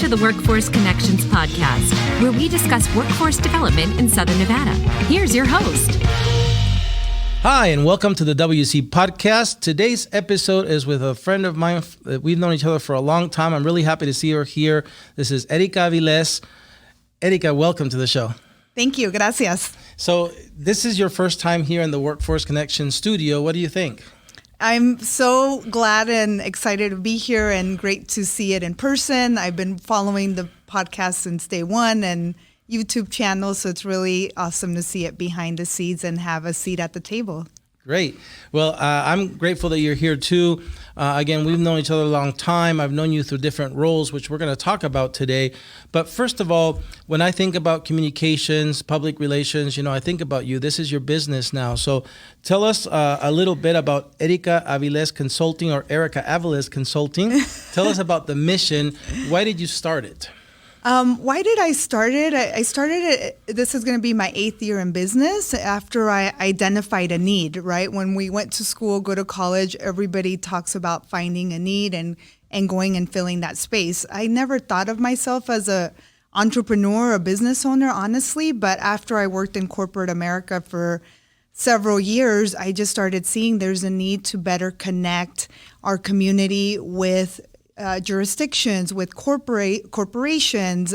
to the Workforce Connections podcast, where we discuss workforce development in Southern Nevada. Here's your host. Hi, and welcome to the WC podcast. Today's episode is with a friend of mine. We've known each other for a long time. I'm really happy to see her here. This is Ericka Aviles. Ericka, welcome to the show. Thank you. Gracias. So this is your first time here in the Workforce Connections studio. What do you think? I'm so glad and excited to be here and great to see it in person. I've been following the podcast since day one and YouTube channel, so it's really awesome to see it behind the scenes and have a seat at the table. Great. Well, I'm grateful that you're here too. Again, we've known each other a long time. I've known you through different roles, which we're going to talk about today. But first of all, when I think about communications, public relations, I think about you. This is your business now. So tell us a little bit about Ericka Aviles Consulting or Ericka Aviles Consulting. Tell us about the mission. Why did you start it? Why did I start it? I started it, this is going to be my 8th year in business after I identified a need, right? When we went to school, go to college, everybody talks about finding a need and going and filling that space. I never thought of myself as a entrepreneur, a business owner, honestly, but after I worked in corporate America for several years, I just started seeing there's a need to better connect our community with jurisdictions, with corporations,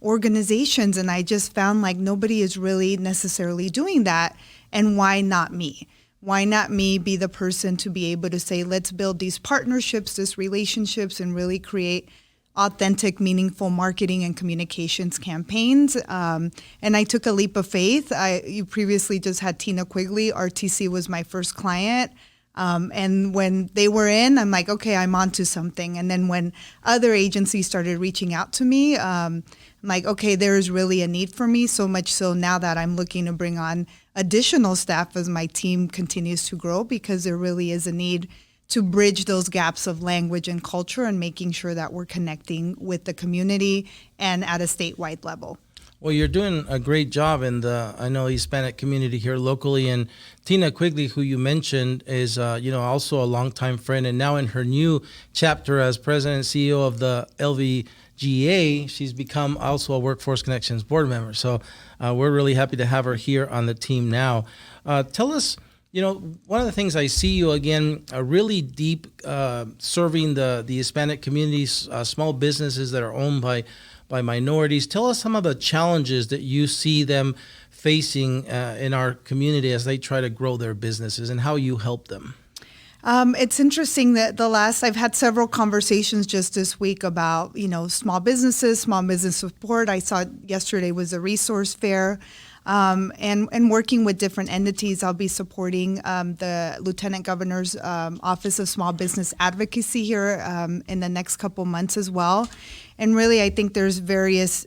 organizations, and I just found like nobody is really necessarily doing that. And why not me? Why not me be the person to be able to say, let's build these partnerships, these relationships, and really create authentic, meaningful marketing and communications campaigns. And I took a leap of faith. You previously just had Tina Quigley. RTC was my first client. And when they were in, I'm like, okay, I'm onto something. And then when other agencies started reaching out to me, I'm like, okay, there is really a need for me, so much so now that I'm looking to bring on additional staff as my team continues to grow, because there really is a need to bridge those gaps of language and culture and making sure that we're connecting with the community and at a statewide level. Well, you're doing a great job in the, Hispanic community here locally. And Tina Quigley, who you mentioned, is, also a longtime friend. And now in her new chapter as president and CEO of the LVCVA, she's become also a Workforce Connections board member. So we're really happy to have her here on the team now. Tell us, one of the things I see you, again, really deep serving the Hispanic communities, small businesses that are owned by minorities. Tell us some of the challenges that you see them facing in our community as they try to grow their businesses and how you help them. It's interesting that I've had several conversations just this week about, small businesses, small business support. I saw yesterday was a resource fair. And working with different entities, I'll be supporting the Lieutenant Governor's Office of Small Business Advocacy here in the next couple months as well. And really, I think there's various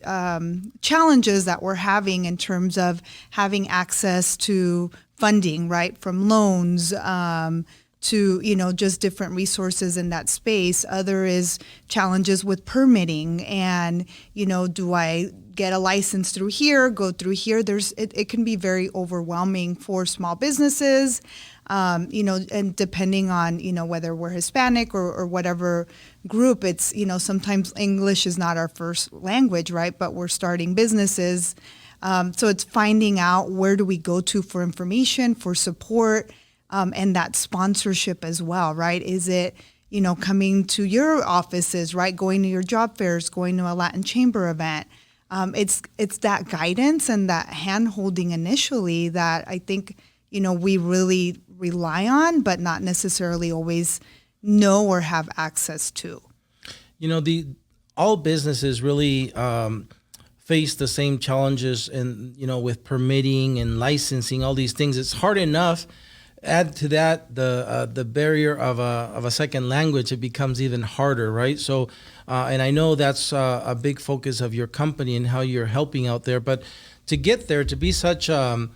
challenges that we're having in terms of having access to funding, right, from loans to, just different resources in that space. Other is challenges with permitting and, do I get a license through here, go through here? It can be very overwhelming for small businesses, and depending on, whether we're Hispanic or whatever group, it's, sometimes English is not our first language, right? But we're starting businesses. So it's finding out where do we go to for information, for support, and that sponsorship as well, right? Is it, coming to your offices, right? Going to your job fairs, going to a Latin Chamber event. It's that guidance and that hand-holding initially that I think, we really rely on, but not necessarily always know or have access to. All businesses really face the same challenges and, with permitting and licensing, all these things. It's hard enough. Add to that the barrier of a second language, it becomes even harder, right? So, and I know that's a big focus of your company and how you're helping out there. But to get there, to be such an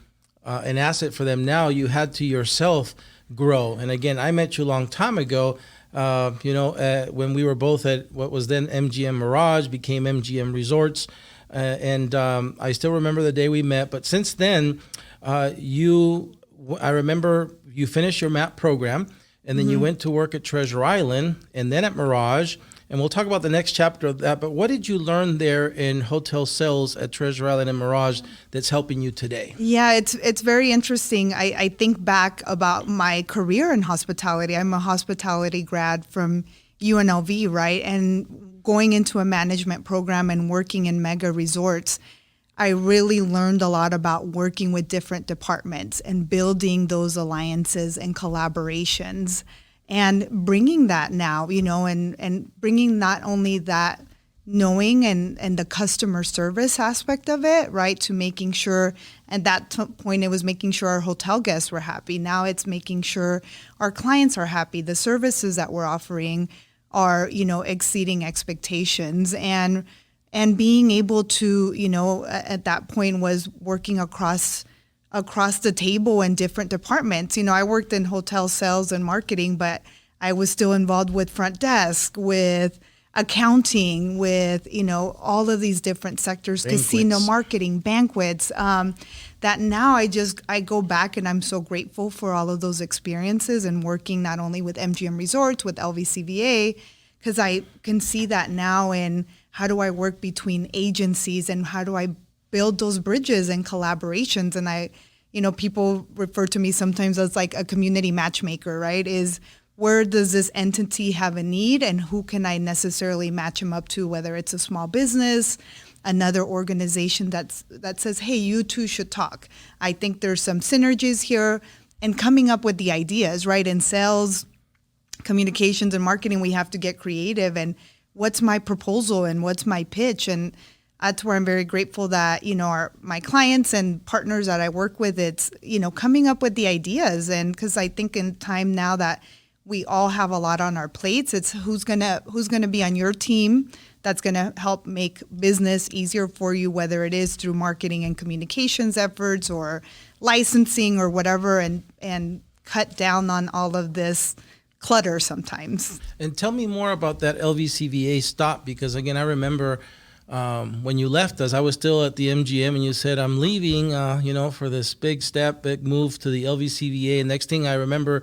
asset for them now, you had to yourself grow. And again, I met you a long time ago, when we were both at what was then MGM Mirage, became MGM Resorts. And I still remember the day we met. But since then, I remember you finished your MAP program, and then you went to work at Treasure Island and then at Mirage. and we'll talk about the next chapter of that. But what did you learn there in hotel sales at Treasure Island and Mirage that's helping you today? Yeah, it's very interesting. I think back about my career in hospitality. I'm a hospitality grad from UNLV, right? And going into a management program and working in mega resorts, I really learned a lot about working with different departments and building those alliances and collaborations and bringing that now, and bringing not only that knowing and the customer service aspect of it, right, to making sure, at that point it was making sure our hotel guests were happy. Now it's making sure our clients are happy. The services that we're offering are, exceeding expectations, and being able to, at that point was working across the table in different departments. I worked in hotel sales and marketing, but I was still involved with front desk, with accounting, with, all of these different sectors, Banquets. Casino marketing, banquets, that now I go back and I'm so grateful for all of those experiences and working not only with MGM Resorts, with LVCVA, because I can see that now in how do I work between agencies and how do I build those bridges and collaborations. And people refer to me sometimes as like a community matchmaker, right? Is where does this entity have a need and who can I necessarily match them up to, whether it's a small business, another organization that says, hey, you two should talk. I think there's some synergies here, and coming up with the ideas, right? In sales, communications, and marketing, we have to get creative and what's my proposal and what's my pitch. And that's where I'm very grateful that, my clients and partners that I work with, it's, coming up with the ideas. And because I think in time now that we all have a lot on our plates, it's who's gonna be on your team that's gonna help make business easier for you, whether it is through marketing and communications efforts or licensing or whatever, and cut down on all of this clutter sometimes. And tell me more about that LVCVA stop, because again, I remember when you left us, I was still at the MGM, and you said, I'm leaving, for this big move to the LVCVA. And next thing I remember,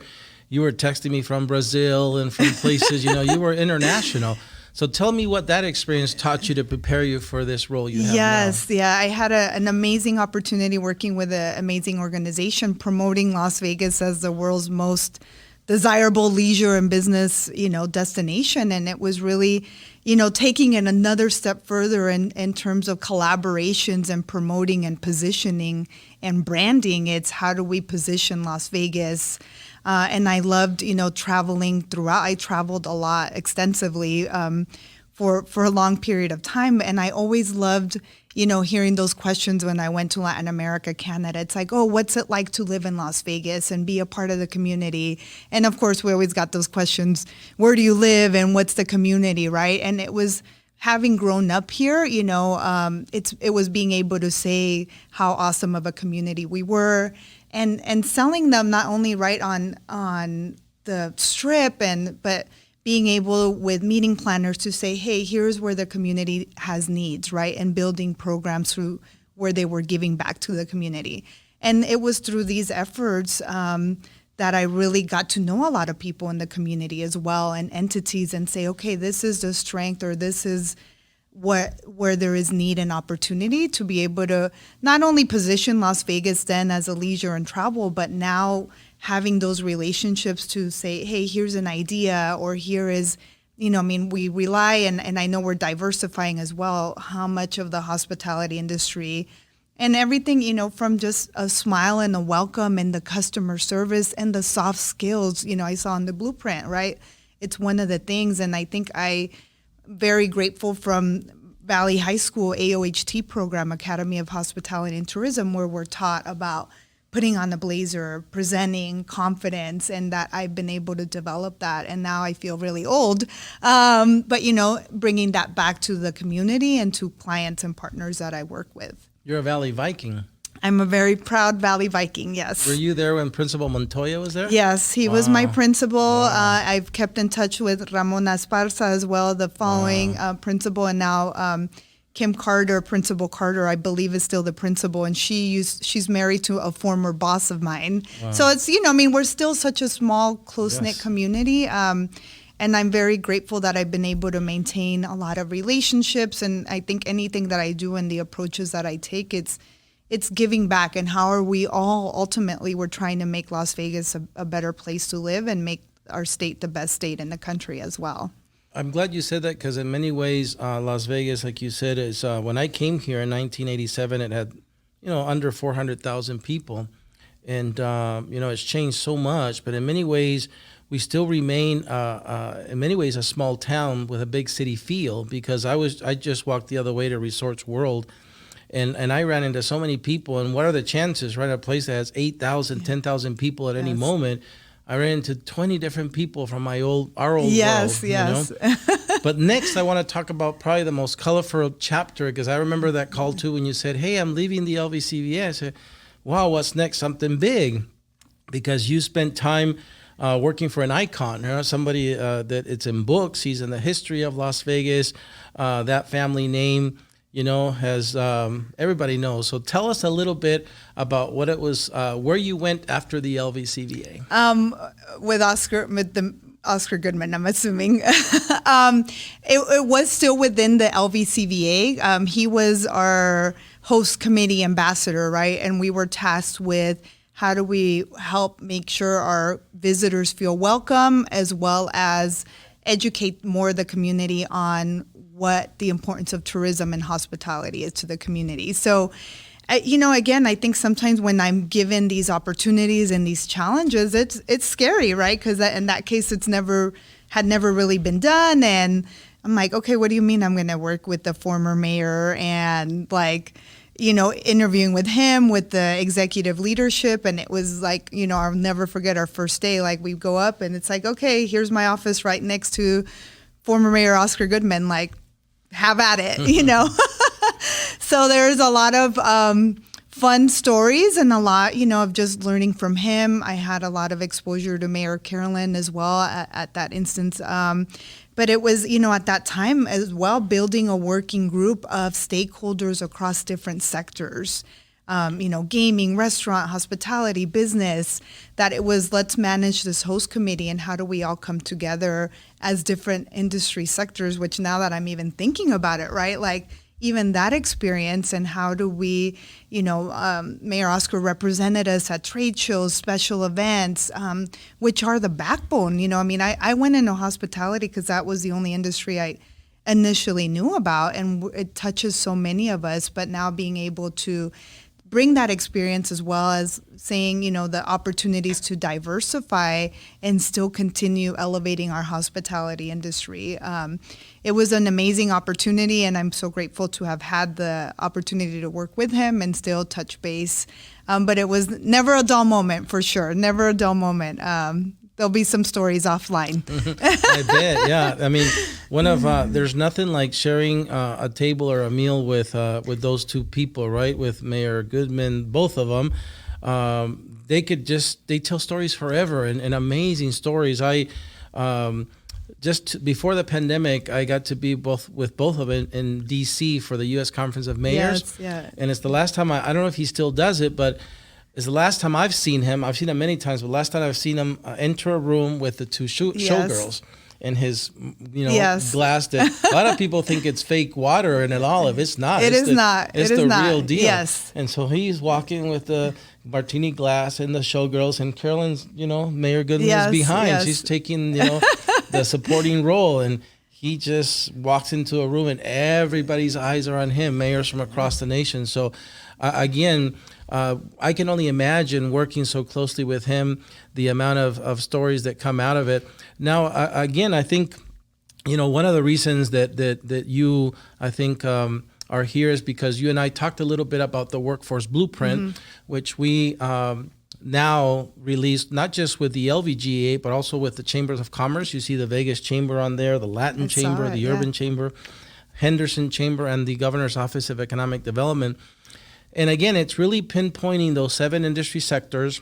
you were texting me from Brazil and from places, you were international. So tell me what that experience taught you to prepare you for this role you have Yes, now. yeah. I had an amazing opportunity working with an amazing organization promoting Las Vegas as the world's most desirable leisure and business, destination. And it was really, taking it another step further in terms of collaborations and promoting and positioning and branding. It's how do we position Las Vegas? And I loved, traveling throughout. I traveled a lot extensively for a long period of time. And I always loved, hearing those questions when I went to Latin America, Canada. It's like, oh, what's it like to live in Las Vegas and be a part of the community? And of course, we always got those questions, where do you live and what's the community, right? And it was having grown up here, it was being able to say how awesome of a community we were, and selling them not only right on the strip, but being able with meeting planners to say, hey, here's where the community has needs, right? And building programs through where they were giving back to the community. And it was through these efforts that I really got to know a lot of people in the community as well, and entities, and say, okay, this is the strength, or this is where there is need and opportunity to be able to not only position Las Vegas then as a leisure and travel, but now having those relationships to say, hey, here's an idea, or here is, we rely, and I know we're diversifying as well, how much of the hospitality industry and everything, from just a smile and a welcome and the customer service and the soft skills, I saw in the blueprint, right? It's one of the things. And I think very grateful from Valley High School AOHT program, Academy of Hospitality and Tourism, where we're taught about putting on the blazer, presenting, confidence, and that I've been able to develop that. And now I feel really old, but bringing that back to the community and to clients and partners that I work with. You're a Valley Viking. I'm a very proud Valley Viking, yes. Were you there when Principal Montoya was there? Yes, he was my principal. I've kept in touch with Ramon Esparza as well, the following principal, and now Kim Carter, Principal Carter, I believe is still the principal, and she's married to a former boss of mine. Wow. So it's, we're still such a small, close-knit community. And And I'm very grateful that I've been able to maintain a lot of relationships. And I think anything that I do and the approaches that I take, it's giving back. And how are we all ultimately, we're trying to make Las Vegas a better place to live and make our state the best state in the country as well. I'm glad you said that, because in many ways, Las Vegas, like you said, is when I came here in 1987, it had, under 400,000 people. And, it's changed so much. But in many ways, we still remain, in many ways, a small town with a big city feel, because I just walked the other way to Resorts World. And I ran into so many people. And what are the chances, right? A place that has 8,000, 10,000 people at any moment. I ran into 20 different people from our old world. Yes. But next, I want to talk about probably the most colorful chapter, because I remember that call too when you said, "Hey, I'm leaving the LVCVA." I said, "Wow, what's next? Something big," because you spent time working for an icon, somebody that it's in books. He's in the history of Las Vegas. That family name, has everybody knows. So tell us a little bit about what it was, where you went after the LVCVA. With Oscar Goodman, I'm assuming. It was still within the LVCVA. He was our host committee ambassador, right? And we were tasked with how do we help make sure our visitors feel welcome, as well as educate more of the community on what the importance of tourism and hospitality is to the community. So, again, I think sometimes when I'm given these opportunities and these challenges, it's scary, right? Because in that case, had never really been done. And I'm like, okay, what do you mean I'm going to work with the former mayor and interviewing with him, with the executive leadership? And it was like, I'll never forget our first day. Like, we go up and it's like, okay, here's my office right next to former Mayor Oscar Goodman. Like, have at it, So there's a lot of fun stories and a lot, of just learning from him. I had a lot of exposure to Mayor Carolyn as well at that instance. But it was, at that time as well, building a working group of stakeholders across different sectors, gaming, restaurant, hospitality, business, that it was, let's manage this host committee and how do we all come together as different industry sectors, which now that I'm even thinking about it, right? Like, even that experience, and how do we, Mayor Oscar represented us at trade shows, special events, which are the backbone. I went into hospitality because that was the only industry I initially knew about, and it touches so many of us. But now being able to bring that experience, as well as saying, the opportunities to diversify and still continue elevating our hospitality industry. It was an amazing opportunity, and I'm so grateful to have had the opportunity to work with him and still touch base. But it was never a dull moment, for sure. Never a dull moment. There'll be some stories offline. I bet, yeah. I mean, there's nothing like sharing a table or a meal with those two people, right? With Mayor Goodman, both of them. They tell stories forever, and amazing stories. Just before the pandemic, I got to be with both of them in D.C. for the U.S. Conference of Mayors. Yes, yeah. And it's the last time, I don't know if he still does it, but it's the last time I've seen him. I've seen him many times, but last time I've seen him enter a room with the two showgirls in his, glass that a lot of people think it's fake water and olive. It's not. It's the real deal. Yes. And so he's walking with the martini glass and the showgirls, and Carolyn's, Mayor Goodman is behind. Yes. She's taking, the supporting role, and he just walks into a room and everybody's eyes are on him, mayors from across the nation. So again, I can only imagine working so closely with him, the amount of stories that come out of it. Now, again, I think, one of the reasons that you, I think, are here is because you and I talked a little bit about the Workforce Blueprint, which we now released, not just with the LVGA, but also with the Chambers of Commerce. You see the Vegas Chamber on there, the Latin Chamber, the Urban Chamber, Henderson Chamber, and the Governor's Office of Economic Development. And again, it's really pinpointing those 7 industry sectors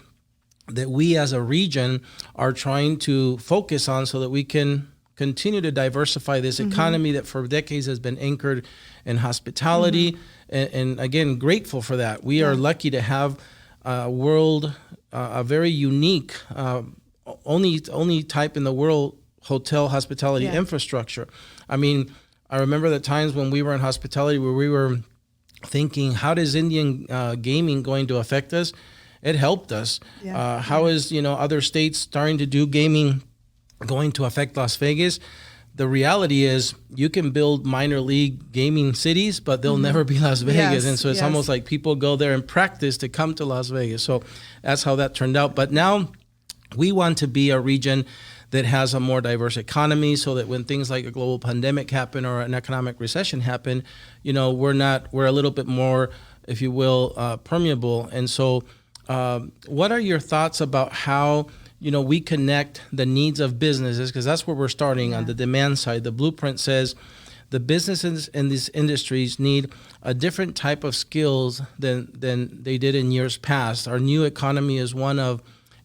that we as a region are trying to focus on so that we can continue to diversify this economy that for decades has been anchored in hospitality. And again, grateful for that. We are lucky to have a very unique, only type in the world hotel hospitality Yeah. infrastructure. I mean, I remember the times when we were in hospitality where we were thinking, how does Indian gaming going to affect us? It helped us. Yeah. How is, other states starting to do gaming going to affect Las Vegas? The reality is you can build minor league gaming cities, but they'll never be Las Vegas. Yes, And so it's yes. almost like people go there and practice to come to Las Vegas. So that's how that turned out. But now we want to be a region that has a more diverse economy, so that when things like a global pandemic happen or an economic recession happen, we're a little bit more, if you will, permeable. And so what are your thoughts about how we connect the needs of businesses, because that's where we're starting on the demand side. The blueprint says the businesses in these industries need a different type of skills than they did in years past. Our new economy is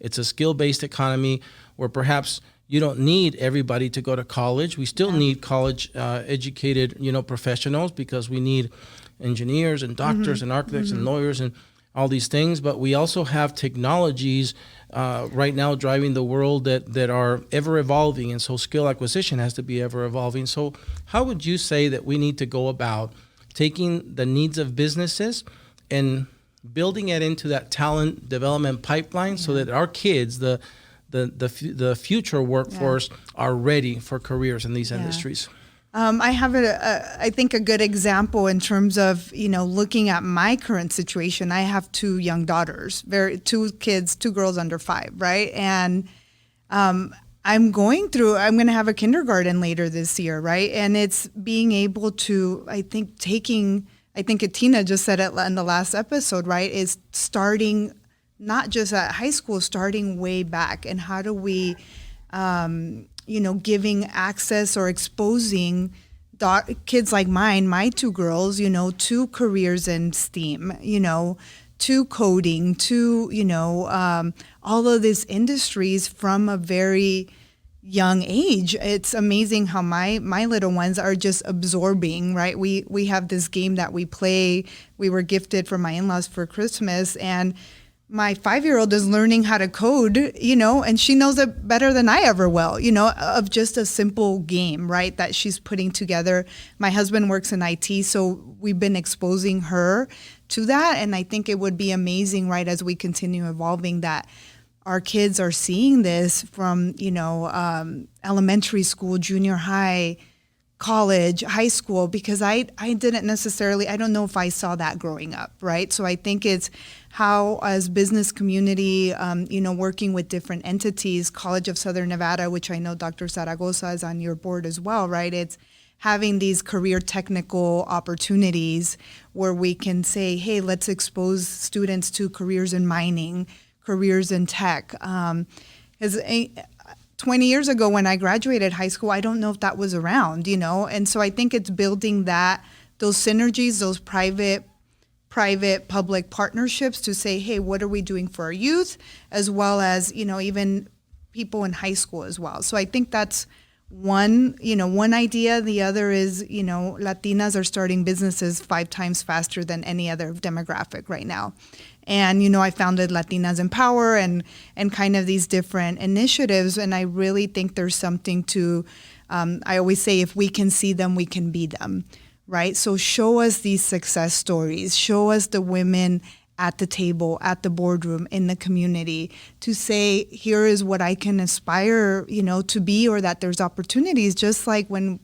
it's a skill-based economy where perhaps you don't need everybody to go to college. We still need college educated, professionals, because we need engineers and doctors and architects and lawyers and all these things. But we also have technologies right now driving the world that are ever evolving. And so skill acquisition has to be ever evolving. So how would you say that we need to go about taking the needs of businesses and building it into that talent development pipeline so that our kids, the future workforce, are ready for careers in these industries? I have I think a good example in terms of, looking at my current situation. I have two young daughters, two girls under 5, right? And I'm going to have a kindergarten later this year, right? And it's being able to, I think Tina just said it in the last episode, right? Is starting not just at high school, starting way back. And how do we, giving access or exposing kids like my two girls, to careers in STEAM, to coding, to, all of these industries from a very young age. It's amazing how my little ones are just absorbing, right? We have this game that we play. We were gifted from my in-laws for Christmas, and my 5-year-old is learning how to code, and she knows it better than I ever will, of just a simple game, right, that she's putting together. My husband works in IT, so we've been exposing her to that. And I think it would be amazing, right, as we continue evolving, that our kids are seeing this from, elementary school, junior high, college, high school, because I don't know if I saw that growing up, right? So I think it's how, as business community, working with different entities, College of Southern Nevada, which I know Dr. Zaragoza is on your board as well, right? It's having these career technical opportunities where we can say, hey, let's expose students to careers in mining, careers in tech. 20 years ago when I graduated high school, I don't know if that was around, And so I think it's building those synergies, those private-public partnerships to say, hey, what are we doing for our youth, as well as, even people in high school as well. So I think that's one idea. The other is, Latinas are starting businesses 5 times faster than any other demographic right now. And, I founded Latinas in Power and kind of these different initiatives. And I really think there's something to, I always say, if we can see them, we can be them, right? So show us these success stories. Show us the women at the table, at the boardroom, in the community, to say, here is what I can aspire, to be, or that there's opportunities. Just like when,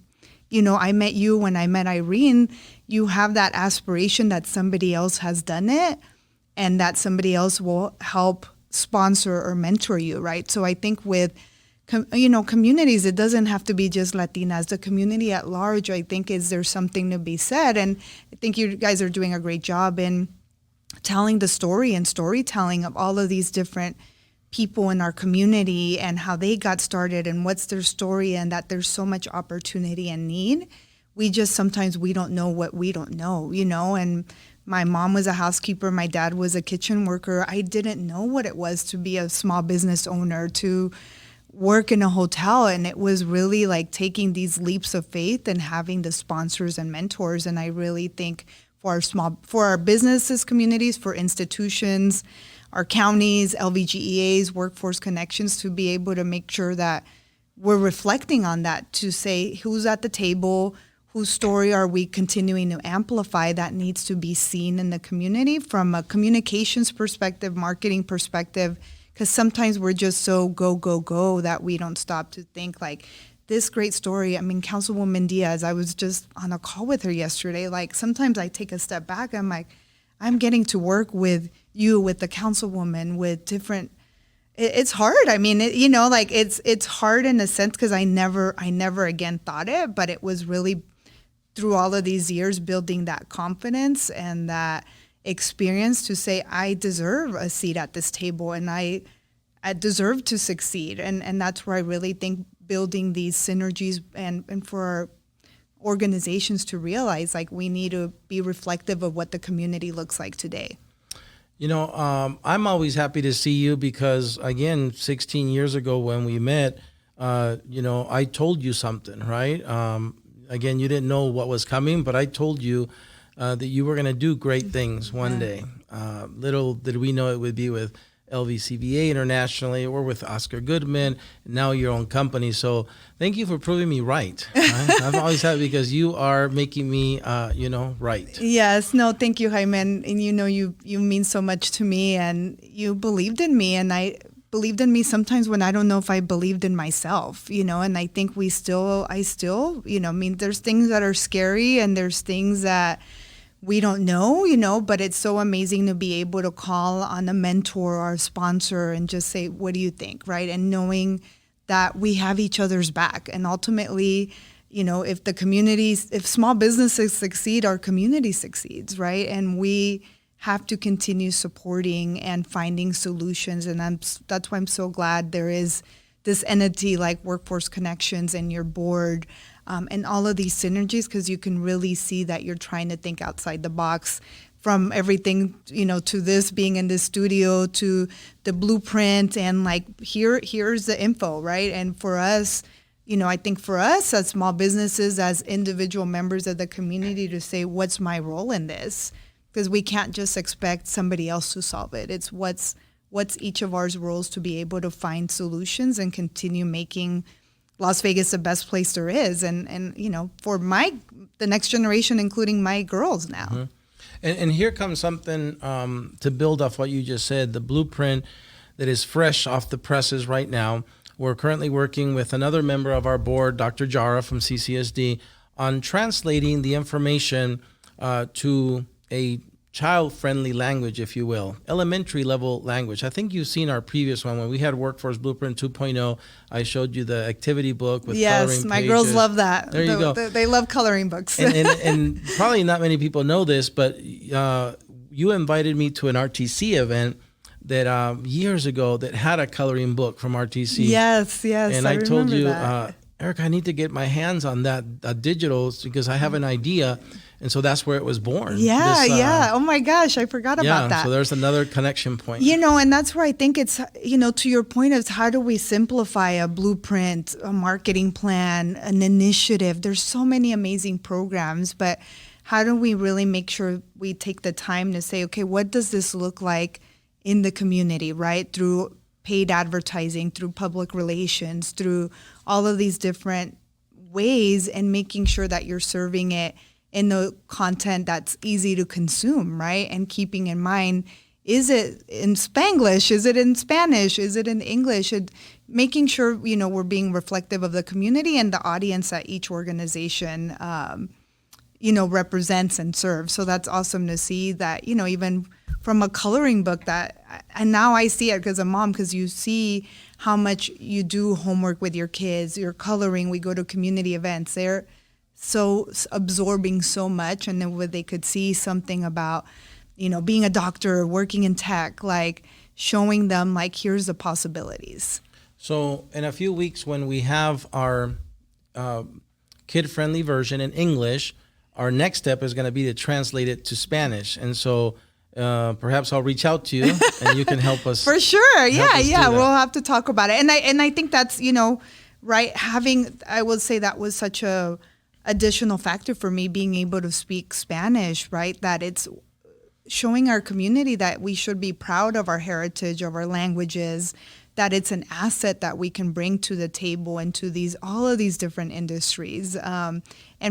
I met you, when I met Irene, you have that aspiration that somebody else has done it, and that somebody else will help sponsor or mentor you, right? So I think with, communities, it doesn't have to be just Latinas. The community at large, I think, there's something to be said. And I think you guys are doing a great job in telling the story and storytelling of all of these different people in our community and how they got started and what's their story, and that there's so much opportunity and need. Sometimes we don't know what we don't know, and my mom was a housekeeper. My dad was a kitchen worker. I didn't know what it was to be a small business owner, to work in a hotel. And it was really like taking these leaps of faith and having the sponsors and mentors. And I really think for our businesses, communities, for institutions, our counties, LVGEAs, workforce connections, to be able to make sure that we're reflecting on that to say who's at the table, whose story are we continuing to amplify that needs to be seen in the community from a communications perspective, marketing perspective, because sometimes we're just so go that we don't stop to think like this great story. I mean, Councilwoman Diaz, I was just on a call with her yesterday. Like sometimes I take a step back. I'm like, I'm getting to work with you, with the councilwoman, with different. It's hard. I mean, it's hard in a sense because I never again thought it, but it was really through all of these years building that confidence and that experience to say I deserve a seat at this table and I deserve to succeed. And that's where I really think building these synergies and for our organizations to realize like we need to be reflective of what the community looks like today. I'm always happy to see you because, again, 16 years ago when we met, I told you something, right? Again, you didn't know what was coming, but I told you that you were going to do great things one day. Little did we know it would be with LVCVA internationally or with Oscar Goodman, now your own company. So thank you for proving me right. I'm always happy because you are making me, right. Yes. No, thank you, Jaime. And you mean so much to me and you believed in me and I believed in me sometimes when I don't know if I believed in myself, and I think I still, there's things that are scary and there's things that we don't know, but it's so amazing to be able to call on a mentor or a sponsor and just say, what do you think, right? And knowing that we have each other's back. And ultimately, if small businesses succeed, our community succeeds, right? And we have to continue supporting and finding solutions. And that's why I'm so glad there is this entity like Workforce Connections and your board and all of these synergies, because you can really see that you're trying to think outside the box from everything, to this being in this studio to the blueprint and like here's the info, right? And for us, I think for us as small businesses, as individual members of the community to say, what's my role in this? Because we can't just expect somebody else to solve it. It's what's each of our roles to be able to find solutions and continue making Las Vegas the best place there is. And for the next generation, including my girls now. Mm-hmm. And here comes something to build off what you just said, the blueprint that is fresh off the presses right now. We're currently working with another member of our board, Dr. Jara from CCSD, on translating the information to a child-friendly language, if you will, elementary-level language. I think you've seen our previous one when we had Workforce Blueprint 2.0. I showed you the activity book with coloring pages. Yes, my girls love that. There you go. They love coloring books. And probably not many people know this, but you invited me to an RTC event that years ago that had a coloring book from RTC. Yes. And I told you, Ericka, I need to get my hands on that digital because I have an idea. And so that's where it was born. Yeah. Oh my gosh, I forgot about that. So there's another connection point. And that's where I think it's, to your point is how do we simplify a blueprint, a marketing plan, an initiative? There's so many amazing programs, but how do we really make sure we take the time to say, okay, what does this look like in the community, right? Through paid advertising, through public relations, through all of these different ways and making sure that you're serving it in the content that's easy to consume, right? And keeping in mind, is it in Spanglish? Is it in Spanish? Is it in English? And making sure, we're being reflective of the community and the audience that each organization, represents and serves. So that's awesome to see that, even from a coloring book and now I see it because I'm a mom, because you see how much you do homework with your kids, you're coloring, we go to community events, they're so absorbing so much, and then when they could see something about, being a doctor, working in tech, like showing them like, here's the possibilities. So in a few weeks when we have our kid-friendly version in English, our next step is going to be to translate it to Spanish. And so perhaps I'll reach out to you and you can help us. For sure. Yeah. We'll have to talk about it. And I think that's, right. I would say that was such a additional factor for me being able to speak Spanish, right? That it's showing our community that we should be proud of our heritage, of our languages, that it's an asset that we can bring to the table and to all of these different industries. And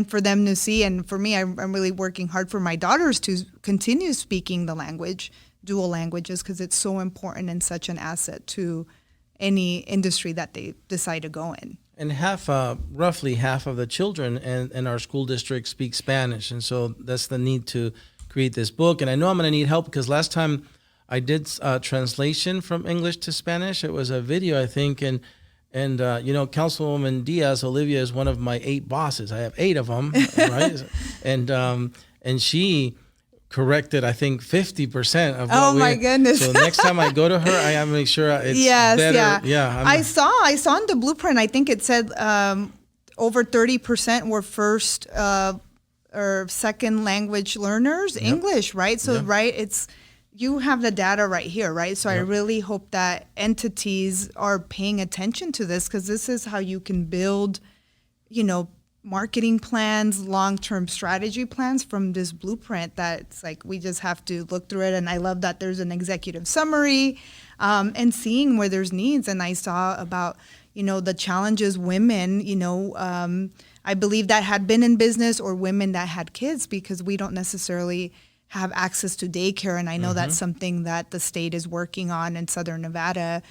for them to see, and for me, I'm really working hard for my daughters to continue speaking the language, dual languages, because it's so important and such an asset to any industry that they decide to go in. And roughly half of the children in our school district speak Spanish. And so that's the need to create this book. And I know I'm going to need help because last time I did translation from English to Spanish, it was a video, I think. And Councilwoman Diaz, Olivia, is one of my 8 bosses. I have 8 of them, right? And she corrected, I think, 50% of what my goodness. So next time I go to her, I have to make sure it's better. Yeah. I saw in the blueprint, I think it said over 30% were first or second language learners, yep. English, right? So, yep. Right, you have the data right here, right? So yep. I really hope that entities are paying attention to this, because this is how you can build, marketing plans, long-term strategy plans from this blueprint. That's like, we just have to look through it. And I love that there's an executive summary and seeing where there's needs. And I saw about, the challenges women, I believe that had been in business, or women that had kids, because we don't necessarily have access to daycare. And I know mm-hmm. that's something that the state is working on in Southern Nevada.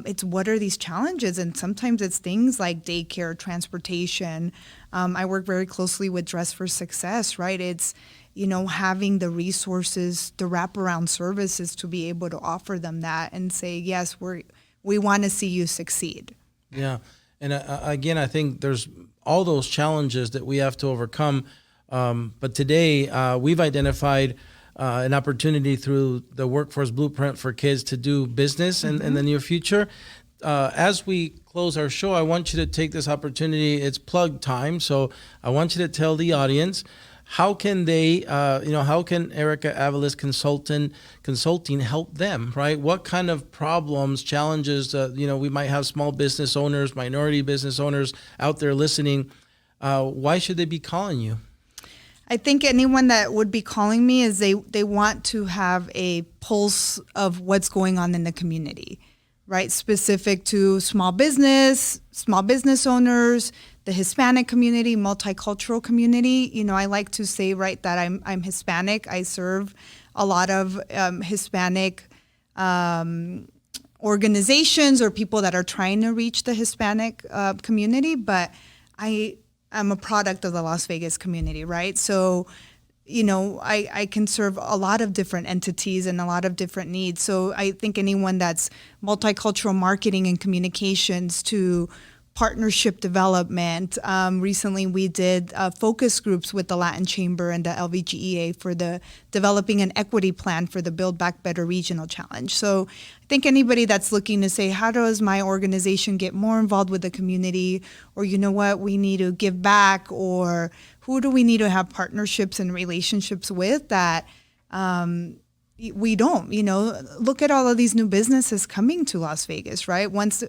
It's what are these challenges? And sometimes it's things like daycare, transportation. I work very closely with Dress for Success, right? It's, having the resources, the wraparound services to be able to offer them that and say, yes, we want to see you succeed. Yeah. And again, I think there's all those challenges that we have to overcome. But today we've identified an opportunity through the Workforce Blueprint for Kids to do business mm-hmm. in the near future. As we close our show, I want you to take this opportunity. It's plug time. So I want you to tell the audience, how can they, how can Ericka Aviles Consulting help them, right? What kind of problems, challenges, we might have small business owners, minority business owners out there listening. Why should they be calling you? I think anyone that would be calling me is they want to have a pulse of what's going on in the community, right? Specific to small business owners, the Hispanic community, multicultural community. I like to say, right, that I'm Hispanic. I serve a lot of Hispanic organizations or people that are trying to reach the Hispanic community, but I'm a product of the Las Vegas community, right? So, I can serve a lot of different entities and a lot of different needs. So I think anyone that's multicultural marketing and communications to partnership development. Recently, we did focus groups with the Latin Chamber and the LVCVA for the developing an equity plan for the Build Back Better Regional Challenge. So I think anybody that's looking to say, how does my organization get more involved with the community? Or, we need to give back, or who do we need to have partnerships and relationships with that we don't, look at all of these new businesses coming to Las Vegas, right? Once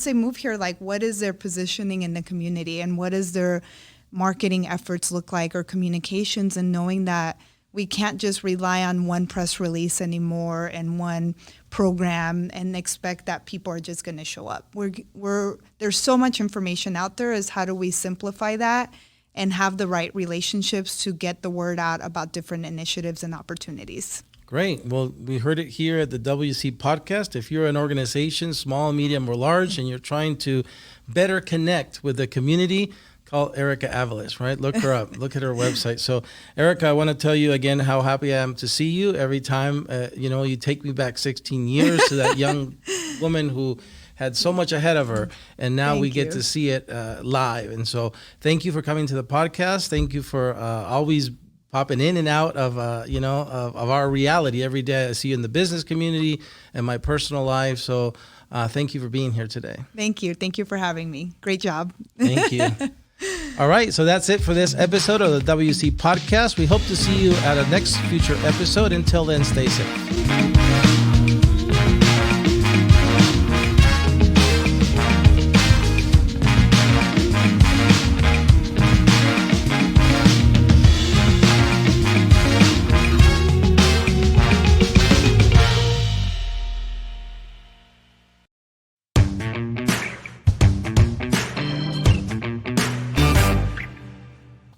they move here, like, what is their positioning in the community, and what does their marketing efforts look like, or communications, and knowing that we can't just rely on one press release anymore and one program and expect that people are just going to show up. There's so much information out there. Is how do we simplify that and have the right relationships to get the word out about different initiatives and opportunities? Great. Well, we heard it here at the WC Podcast. If you're an organization, small, medium, or large, and you're trying to better connect with the community, call Ericka Aviles, right? Look her up. Look at her website. So, Ericka, I want to tell you again how happy I am to see you every time. You take me back 16 years to that young woman who had so much ahead of her, and now we get to see it live. And so thank you for coming to the podcast. Thank you for always popping in and out of of our reality every day. I see you in the business community and my personal life. So thank you for being here today. Thank you. Thank you for having me. Great job. Thank you. All right. So that's it for this episode of the WC Podcast. We hope to see you at a next future episode. Until then, stay safe.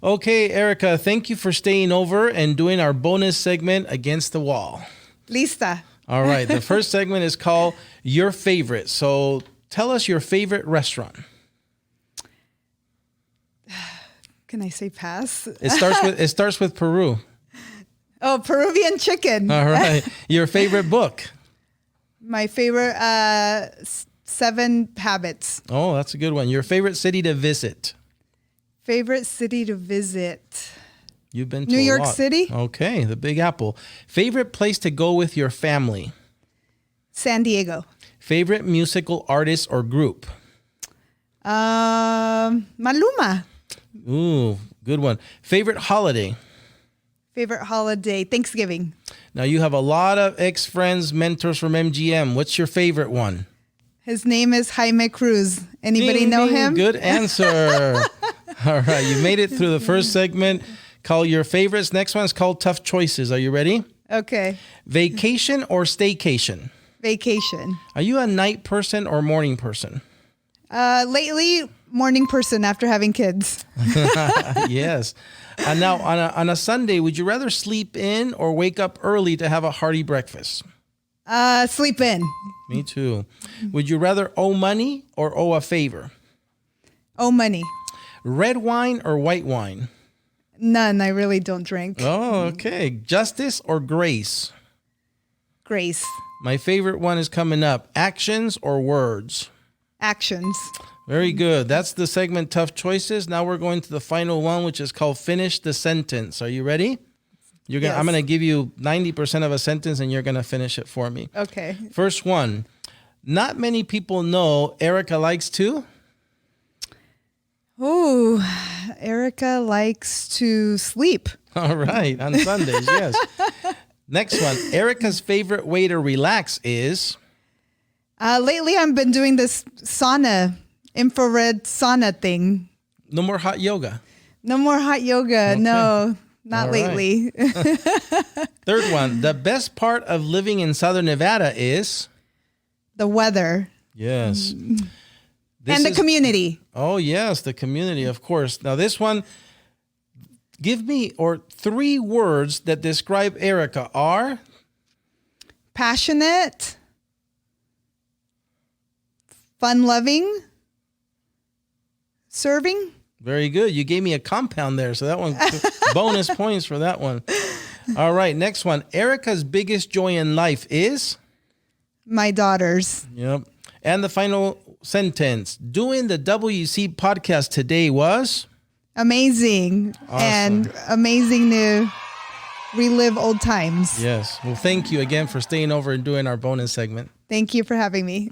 Okay, Ericka, thank you for staying over and doing our bonus segment Against the Wall. Lista. All right. The first segment is called Your Favorite. So tell us your favorite restaurant. Can I say pass? It starts with Peru. Oh, Peruvian chicken. All right. Your favorite book. My favorite, 7 Habits. Oh, that's a good one. Your favorite city to visit. Favorite city to visit. You've been to New a York lot. City. Okay, the Big Apple. Favorite place to go with your family. San Diego. Favorite musical artist or group. Maluma. Ooh, good one. Favorite holiday. Favorite holiday, Thanksgiving. Now you have a lot of ex-friends, mentors from MGM. What's your favorite one? His name is Jaime Cruz. Anybody Ding, know ding. him? Good answer. All right, you made it through the first segment. Call your favorites. Next one's called Tough Choices. Are you ready? Okay. Vacation or staycation? Vacation. Are you a night person or morning person? Lately, morning person after having kids. Yes. And now on a Sunday, would you rather sleep in or wake up early to have a hearty breakfast? Sleep in. Me too. Would you rather owe money or owe a favor? Oh, money. Red wine or white wine? None. I really don't drink. Oh, okay. Justice or grace? Grace. My favorite one is coming up. Actions or words? Actions. Very good. That's the segment Tough Choices. Now we're going to the final one, which is called Finish the Sentence. Are you ready? Yes. I'm going to give you 90% of a sentence and you're going to finish it for me. Okay. First one. Not many people know Ericka likes to? Ooh, Ericka likes to sleep. All right. On Sundays, yes. Next one. Ericka's favorite way to relax is? Lately, I've been doing this infrared sauna thing. No more hot yoga. No more hot yoga. Okay. No, not All lately. Third one. The best part of living in Southern Nevada is? The weather. Yes. And the community. Oh, yes, the community, of course. Now, this one, give me 3 words that describe Ericka are? Passionate. Fun-loving. Serving. Very good. You gave me a compound there, so that one, bonus points for that one. All right, next one. Ericka's biggest joy in life is? My daughters. Yep. And the final sentence. Doing the WC podcast today was? Amazing. Awesome. And amazing to relive old times. Yes. Well, thank you again for staying over and doing our bonus segment. Thank you for having me.